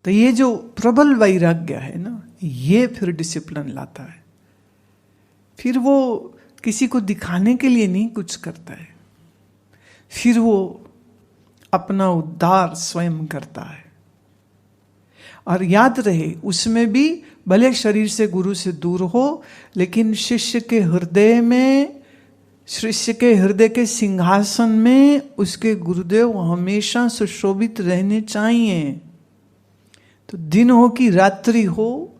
तो ये जो प्रबल वैराग्य है ना, ये फिर डिसिप्लिन लाता है। फिर वो किसी को दिखाने के लिए नहीं कुछ करता है, फिर वो अपना उद्धार स्वयं करता है। और याद रहे, उसमें भी भले शरीर से गुरु से दूर हो, लेकिन शिष्य के हृदय में, शिष्य के हृदय के सिंहासन में उसके गुरुदेव हमेशा सुशोभित रहने चाहिए। तो दिन हो कि रात्रि हो,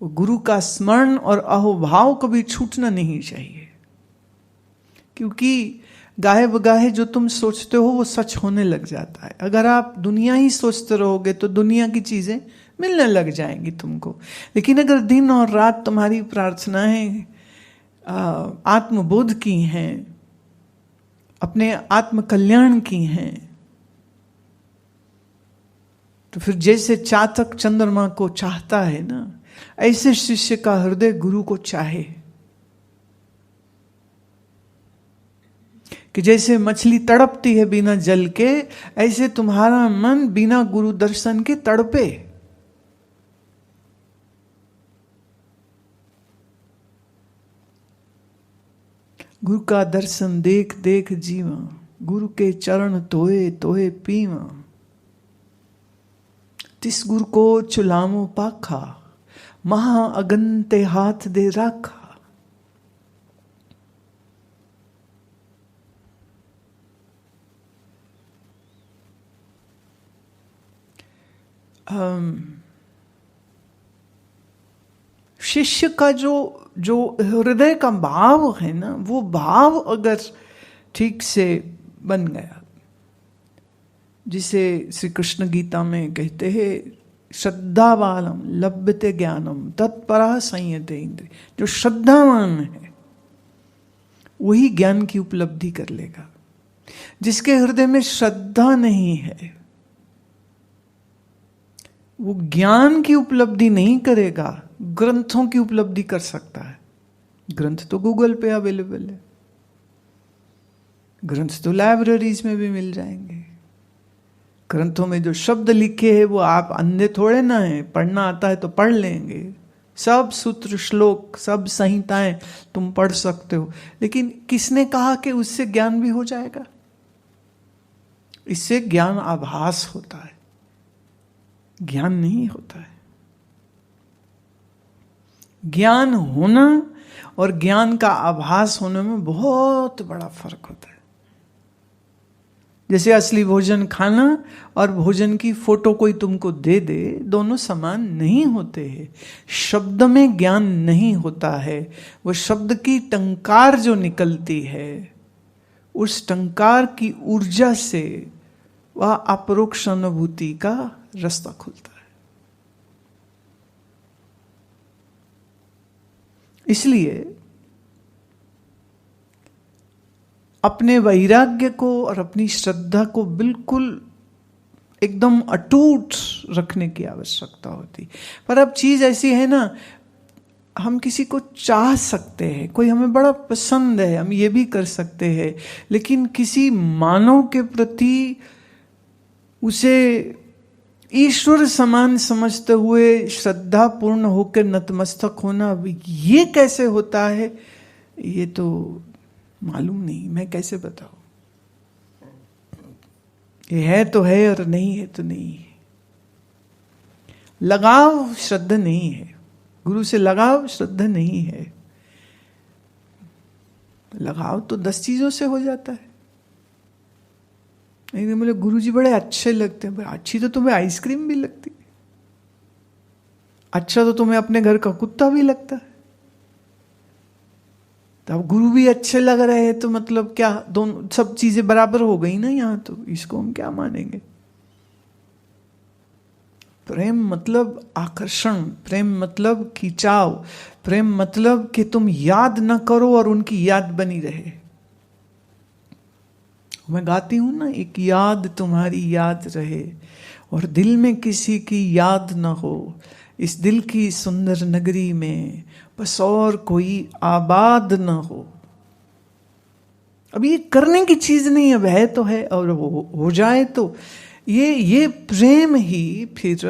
गुरु का स्मरण और अहोभाव कभी छूटना नहीं चाहिए। क्योंकि गाहे बगाहे जो तुम सोचते हो वो सच होने लग जाता है। अगर आप दुनिया ही सोचते रहोगे तो दुनिया की चीजें मिलने लग जाएंगी तुमको। लेकिन अगर दिन और रात तुम्हारी प्रार्थनाएं आत्मबोध की हैं, अपने आत्म कल्याण की हैं, तो फिर जैसे चातक चंद्रमा को चाहता है ना, ऐसे शिष्य का हृदय गुरु को चाहे। कि जैसे मछली तड़पती है बिना जल के, ऐसे तुम्हारा मन बिना गुरु दर्शन के तड़पे। गुरु का दर्शन देख देख जीवा, गुरु के चरण तोए तोए पीवा। तिस गुरु को चुलामो पाखा, महा अगंते हाथ दे राखा। शिष्य का जो हृदय का भाव है ना, वो भाव अगर ठीक से बन गया, जिसे श्री कृष्ण गीता में कहते हैं, श्रद्धावालम लभ्यते ज्ञानम तत्परा संयते इंद्रिय। जो श्रद्धावान है वही ज्ञान की उपलब्धि कर लेगा। जिसके हृदय में श्रद्धा नहीं है वो ज्ञान की उपलब्धि नहीं करेगा, ग्रंथों की उपलब्धि कर सकता है। ग्रंथ तो गूगल पे अवेलेबल है, ग्रंथ तो लाइब्रेरीज में भी मिल जाएंगे। ग्रंथों में जो शब्द लिखे हैं वो आप अंधे थोड़े ना है, पढ़ना आता है तो पढ़ लेंगे। सब सूत्र श्लोक सब संहिताएं तुम पढ़ सकते हो, लेकिन किसने कहा कि उससे ज्ञान भी हो जाएगा? इससे ज्ञान आभास होता है, ज्ञान नहीं होता है। ज्ञान होना और ज्ञान का आभास होने में बहुत बड़ा फर्क होता है। जैसे असली भोजन खाना और भोजन की फोटो कोई तुमको दे दे, दोनों समान नहीं होते हैं। शब्द में ज्ञान नहीं होता है, वो शब्द की टंकार जो निकलती है, उस टंकार की ऊर्जा से वह अपरोक्ष अनुभूति का रास्ता खुलता है। इसलिए अपने वैराग्य को और अपनी श्रद्धा को बिल्कुल एकदम अटूट रखने की आवश्यकता होती। पर अब चीज ऐसी है ना, हम किसी को चाह सकते हैं, कोई हमें बड़ा पसंद है, हम ये भी कर सकते हैं, लेकिन किसी मानव के प्रति उसे ईश्वर समान समझते हुए श्रद्धा पूर्ण होकर नतमस्तक होना, ये कैसे होता है ये तो मालूम नहीं, मैं कैसे बताऊं। ये है तो है और नहीं है तो नहीं है। लगाव श्रद्धा नहीं है, गुरु से लगाव श्रद्धा नहीं है। लगाव तो 10 चीजों से हो जाता है। नहीं बोले गुरुजी बड़े अच्छे लगते हैं, अच्छी तो तुम्हें आइसक्रीम भी लगती है, अच्छा तो तुम्हें अपने घर का कुत्ता भी लगता है। तो अब गुरु भी अच्छे लग रहे हैं तो मतलब क्या, दोनों सब चीजें बराबर हो गई ना यहाँ, तो इसको हम क्या मानेंगे। प्रेम मतलब आकर्षण, प्रेम मतलब खिंचाव, प्रेम मतलब कि तुम याद न करो और उनकी याद बनी रहे। मैं गाती हूं ना, एक याद तुम्हारी याद रहे और दिल में किसी की याद न हो, इस दिल की सुंदर नगरी में बस और कोई आबाद न हो। अब ये करने की चीज नहीं, अब है तो है, और वो हो जाए तो ये प्रेम ही फिर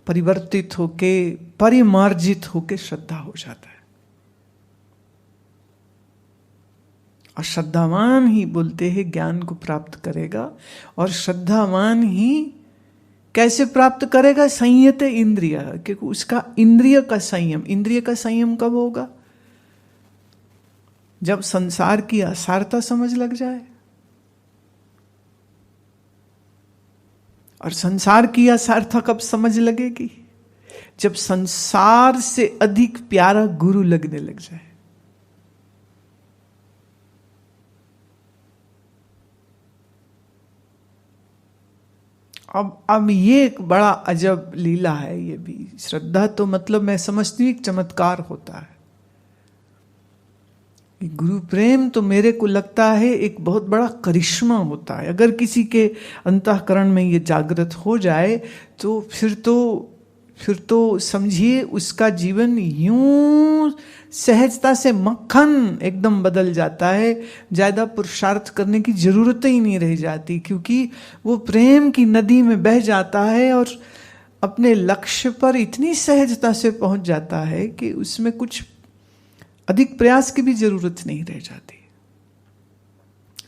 परिवर्तित होके, परिमार्जित होके श्रद्धा हो जाता है। और श्रद्धावान ही बोलते हैं ज्ञान को प्राप्त करेगा। और श्रद्धावान ही कैसे प्राप्त करेगा? संयत इंद्रिय, क्योंकि उसका इंद्रिय का संयम, इंद्रिय का संयम कब होगा? जब संसार की असारता समझ लग जाए। और संसार की असारता कब समझ लगेगी? जब संसार से अधिक प्यारा गुरु लगने लग जाए। अब ये एक बड़ा अजब लीला है ये भी। श्रद्धा तो मतलब मैं समझती हूँ एक चमत्कार होता है। गुरु प्रेम तो मेरे को लगता है एक बहुत बड़ा करिश्मा होता है। अगर किसी के अंतःकरण में ये जागृत हो जाए तो फिर तो समझिए उसका जीवन यूं सहजता से मक्खन एकदम बदल जाता है। ज्यादा पुरुषार्थ करने की जरूरत ही नहीं रह जाती, क्योंकि वो प्रेम की नदी में बह जाता है और अपने लक्ष्य पर इतनी सहजता से पहुंच जाता है कि उसमें कुछ अधिक प्रयास की भी जरूरत नहीं रह जाती।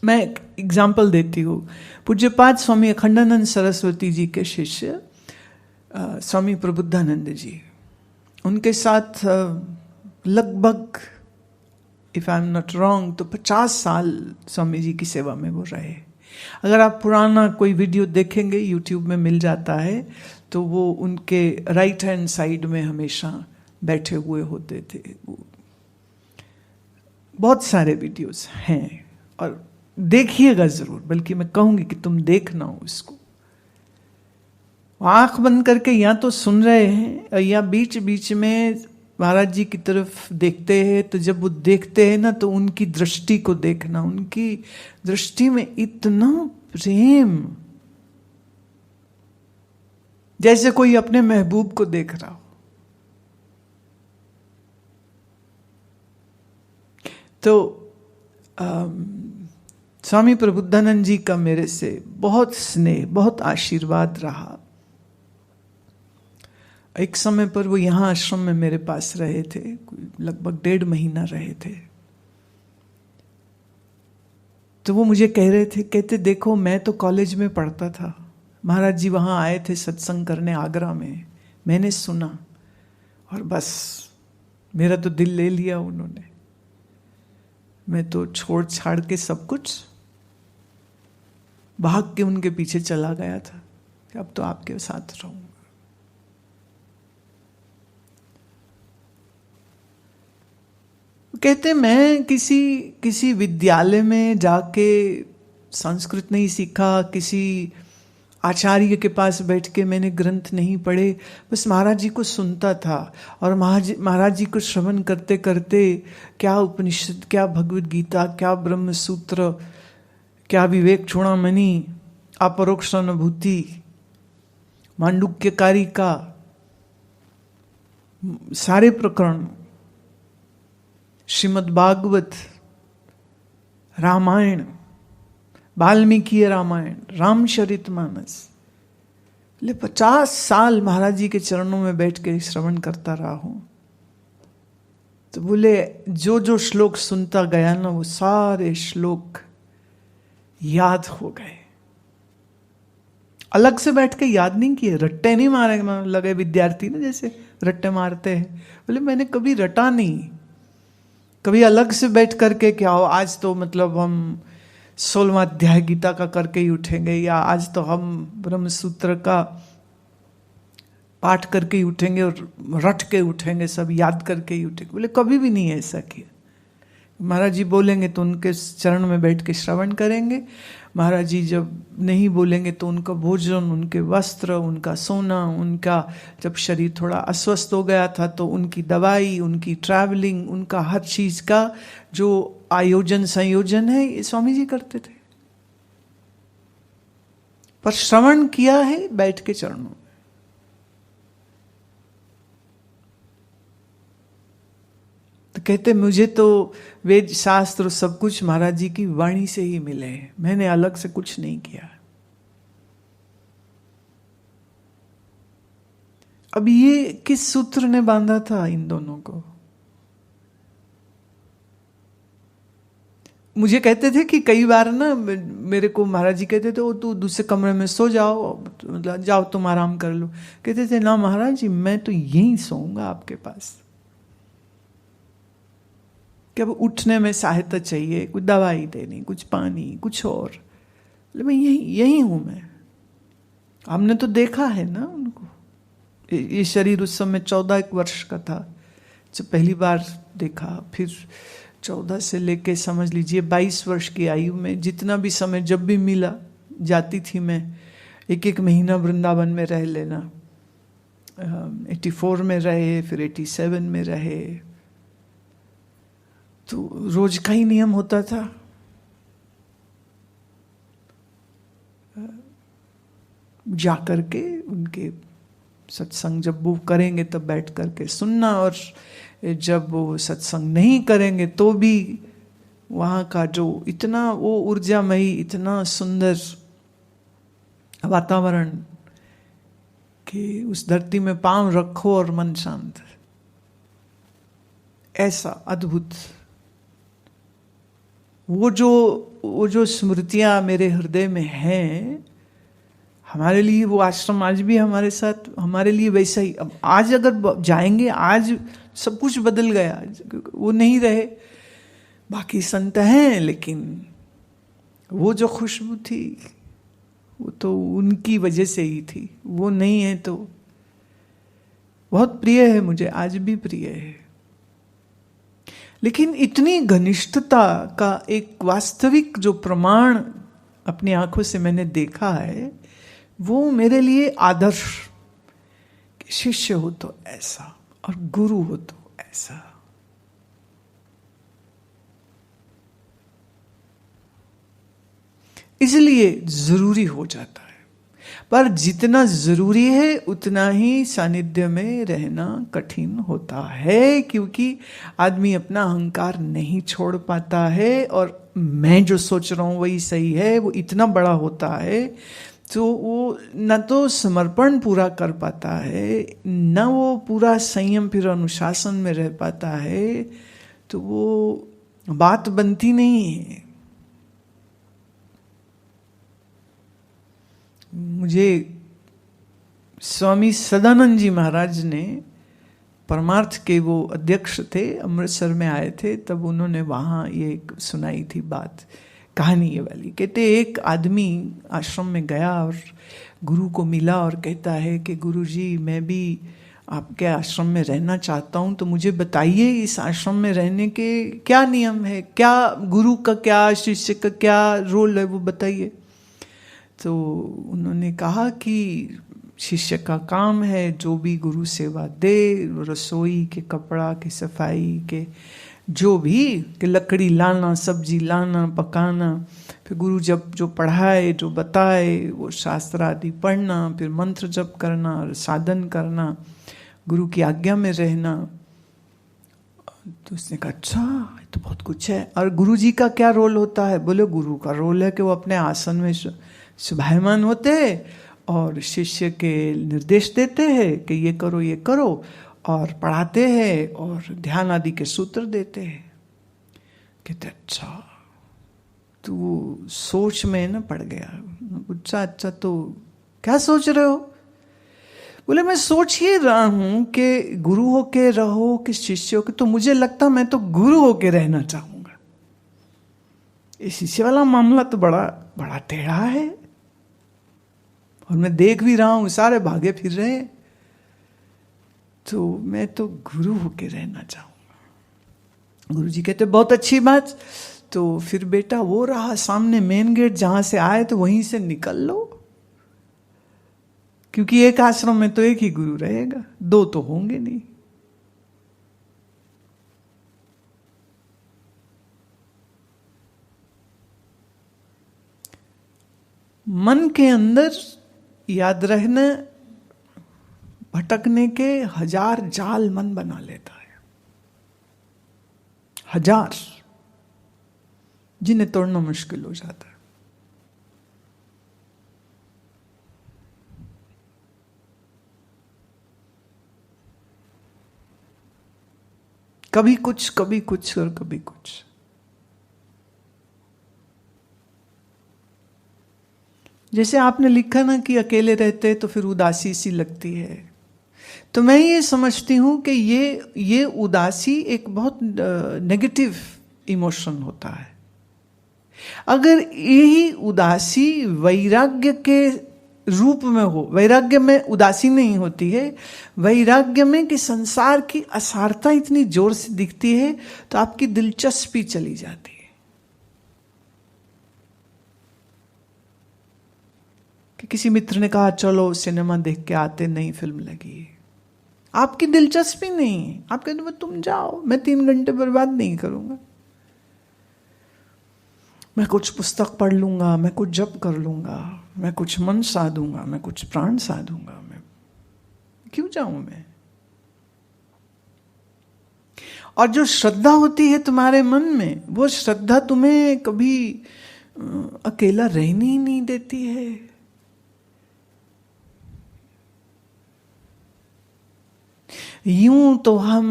मैं एक एग्जाम्पल देती हूँ। पूज्यपाद स्वामी अखंडानंद सरस्वती जी के शिष्य स्वामी प्रबुद्धानंद जी, उनके साथ लगभग if I am not wrong तो 50 साल स्वामी जी की सेवा में वो रहे। अगर आप पुराना कोई वीडियो देखेंगे यूट्यूब में मिल जाता है, तो वो उनके राइट हैंड साइड में हमेशा बैठे हुए होते थे। बहुत सारे वीडियोस हैं और देखिएगा जरूर, बल्कि मैं कहूंगी कि तुम देखना उसको। आंख बंद करके या तो सुन रहे हैं या बीच बीच में महाराज जी की तरफ देखते हैं। तो जब वो देखते हैं ना, तो उनकी दृष्टि को देखना। उनकी दृष्टि में इतना प्रेम, जैसे कोई अपने महबूब को देख रहा हो। तो स्वामी प्रबुद्धानंद जी का मेरे से बहुत स्नेह, बहुत आशीर्वाद रहा। एक समय पर वो यहाँ आश्रम में मेरे पास रहे थे, लगभग 1.5 महीना रहे थे। तो वो मुझे कह रहे थे, कहते देखो मैं तो कॉलेज में पढ़ता था, महाराज जी वहाँ आए थे सत्संग करने आगरा में, मैंने सुना और बस मेरा तो दिल ले लिया उन्होंने। मैं तो छोड़ छाड़ के सब कुछ भाग के उनके पीछे चला गया था कि अब तो आपके साथ रहूंगा। कहते मैं किसी विद्यालय में जाके संस्कृत नहीं सीखा, किसी आचार्य के पास बैठ के मैंने ग्रंथ नहीं पढ़े, बस महाराज जी को सुनता था। और महाराज जी को श्रवण करते करते क्या उपनिषद, क्या भगवद गीता, क्या ब्रह्म सूत्र, क्या विवेक चूड़ामणि, अपरोक्ष अनुभूति, मांडुक्यकारी का सारे प्रकरण, श्रीमद् भागवत, रामायण, वाल्मीकि रामायण, रामचरितमानस, 50 साल महाराज जी के चरणों में बैठ के श्रवण करता रहा हूं। तो बोले जो जो श्लोक सुनता गया ना, वो सारे श्लोक याद हो गए। अलग से बैठ के याद नहीं किए, रट्टे नहीं मारे लगे विद्यार्थी ना जैसे रट्टे मारते हैं। बोले मैंने कभी रटा नहीं, कभी अलग से बैठ करके क्या हो, आज तो मतलब हम 16वां अध्याय गीता का करके ही उठेंगे, या आज तो हम ब्रह्म सूत्र का पाठ करके ही उठेंगे और रट के उठेंगे, सब याद करके ही उठेंगे। बोले कभी भी नहीं ऐसा किया। महाराज जी बोलेंगे तो उनके चरण में बैठ के श्रवण करेंगे, महाराज जी जब नहीं बोलेंगे तो उनका भोजन, उनके वस्त्र, उनका सोना, उनका जब शरीर थोड़ा अस्वस्थ हो गया था तो उनकी दवाई, उनकी ट्रैवलिंग, उनका हर चीज का जो आयोजन संयोजन है ये स्वामी जी करते थे। पर श्रवण किया है बैठ के चरणों में। तो कहते मुझे तो वेद शास्त्र सब कुछ महाराज जी की वाणी से ही मिले हैं, मैंने अलग से कुछ नहीं किया। अब ये किस सूत्र ने बांधा था इन दोनों को? मुझे कहते थे कि कई बार ना मेरे को महाराज जी कहते थे, वो तू दूसरे कमरे में सो जाओ, मतलब जाओ तुम आराम कर लो। कहते थे ना महाराज जी, मैं तो यहीं सोऊंगा आपके पास। कि अब उठने में सहायता चाहिए, कुछ दवाई देनी, कुछ पानी, कुछ और, मैं यही हूं मैं। हमने तो देखा है ना उनको। ये शरीर उस समय 14 वर्ष का था जब पहली बार देखा, फिर 14 से लेके समझ लीजिए 22 वर्ष की आयु में जितना भी समय जब भी मिला जाती थी मैं। एक महीना वृंदावन में रह लेना, 84 में रहे, फिर 87 में रहे, तो रोज का ही नियम होता था। जा करके उनके सत्संग जब वो करेंगे तब बैठ करके सुनना, और जब वो सत्संग नहीं करेंगे तो भी वहाँ का जो इतना वो ऊर्जामयी, इतना सुंदर वातावरण कि उस धरती में पांव रखो और मन शांत, ऐसा अद्भुत। वो जो स्मृतियां मेरे हृदय में हैं, हमारे लिए वो आश्रम आज भी हमारे साथ, हमारे लिए वैसा ही। अब आज अगर जाएंगे, आज सब कुछ बदल गया, वो नहीं रहे, बाकी संत हैं, लेकिन वो जो खुशबू थी वो तो उनकी वजह से ही थी। वो नहीं है तो बहुत प्रिय है, मुझे आज भी प्रिय है। लेकिन इतनी घनिष्ठता का एक वास्तविक जो प्रमाण अपनी आंखों से मैंने देखा है, वो मेरे लिए आदर्श, कि शिष्य हो तो ऐसा और गुरु हो तो ऐसा। इसलिए जरूरी हो जाता है, पर जितना जरूरी है उतना ही सानिध्य में रहना कठिन होता है, क्योंकि आदमी अपना अहंकार नहीं छोड़ पाता है, और मैं जो सोच रहा हूं वही सही है, वो इतना बड़ा होता है, तो वो न तो समर्पण पूरा कर पाता है, न वो पूरा संयम फिर अनुशासन में रह पाता है, तो वो बात बनती नहीं है। मुझे स्वामी सदानंद जी महाराज ने, परमार्थ के वो अध्यक्ष थे, अमृतसर में आए थे, तब उन्होंने वहाँ ये सुनाई थी बात, कहानी ये वाली। कहते एक आदमी आश्रम में गया और गुरु को मिला और कहता है कि गुरुजी, मैं भी आपके आश्रम में रहना चाहता हूँ, तो मुझे बताइए इस आश्रम में रहने के क्या नियम है, क्या गुरु का, क्या शिष्य का क्या रोल है, वो बताइए। तो उन्होंने कहा कि शिष्य का काम है जो भी गुरु सेवा दे, रसोई के, कपड़ा के, सफाई के, जो भी, कि लकड़ी लाना, सब्जी लाना, पकाना, फिर गुरु जब जो पढ़ाए, जो बताए, वो शास्त्र आदि पढ़ना, फिर मंत्र जप करना और साधन करना, गुरु की आज्ञा में रहना। तो उसने कहा अच्छा, ये तो बहुत कुछ है। और गुरु जी का क्या रोल होता है? बोले गुरु का रोल है कि वो अपने आसन में शुभायमान होते हैं और शिष्य के निर्देश देते हैं कि ये करो ये करो, और पढ़ाते हैं और ध्यान आदि के सूत्र देते हैं। कहते अच्छा, तू सोच में न पड़ गया। अच्छा अच्छा, तो क्या सोच रहे हो? बोले मैं सोच ही रहा हूं कि गुरु होके रहो कि शिष्य होके, तो मुझे लगता मैं तो गुरु होके रहना चाहूंगा। ये शिष्य वाला मामला तो बड़ा बड़ा टेढ़ा है, और मैं देख भी रहा हूं सारे भागे फिर रहे, तो मैं तो गुरु होके रहना चाहूंगा। गुरु जी कहते बहुत अच्छी बात, तो फिर बेटा वो रहा सामने मेन गेट, जहां से आए तो वहीं से निकल लो, क्योंकि एक आश्रम में तो एक ही गुरु रहेगा, दो तो होंगे नहीं। मन के अंदर याद रहना, भटकने के 1000 जाल मन बना लेता है, 1000, जिन्हें तोड़ना मुश्किल हो जाता है। कभी कुछ और कभी कुछ। जैसे आपने लिखा ना कि अकेले रहते तो फिर उदासी सी लगती है, तो मैं ये समझती हूं कि ये उदासी एक बहुत नेगेटिव इमोशन होता है। अगर यही उदासी वैराग्य के रूप में हो, वैराग्य में उदासी नहीं होती है, वैराग्य में कि संसार की असारता इतनी जोर से दिखती है तो आपकी दिलचस्पी चली जाती है। कि किसी मित्र ने कहा चलो सिनेमा देख के आते, नई फिल्म लगी है, आपकी दिलचस्पी नहीं, आप कहते हो तुम जाओ, मैं 3 घंटे बर्बाद नहीं करूंगा, मैं कुछ पुस्तक पढ़ लूंगा, मैं कुछ जप कर लूंगा, मैं कुछ मन साधूंगा, मैं कुछ प्राण साधूंगा, मैं क्यों जाऊं मैं। और जो श्रद्धा होती है तुम्हारे मन में, वो श्रद्धा तुम्हें कभी अकेला रहने ही नहीं देती है। यूं तो हम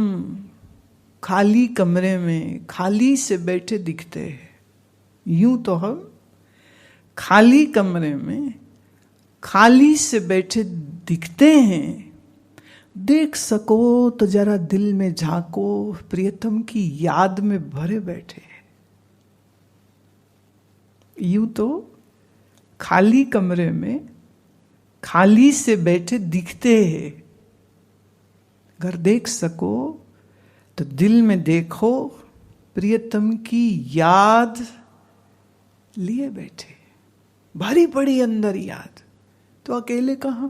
खाली कमरे में खाली से बैठे दिखते हैं, यूं तो हम खाली कमरे में खाली से बैठे दिखते हैं, देख सको तो जरा दिल में झांको, प्रियतम की याद में भरे बैठे। यूं तो खाली कमरे में खाली से बैठे दिखते हैं, अगर देख सको तो दिल में देखो, प्रियतम की याद लिए बैठे, भरी पड़ी अंदर याद, तो अकेले कहां।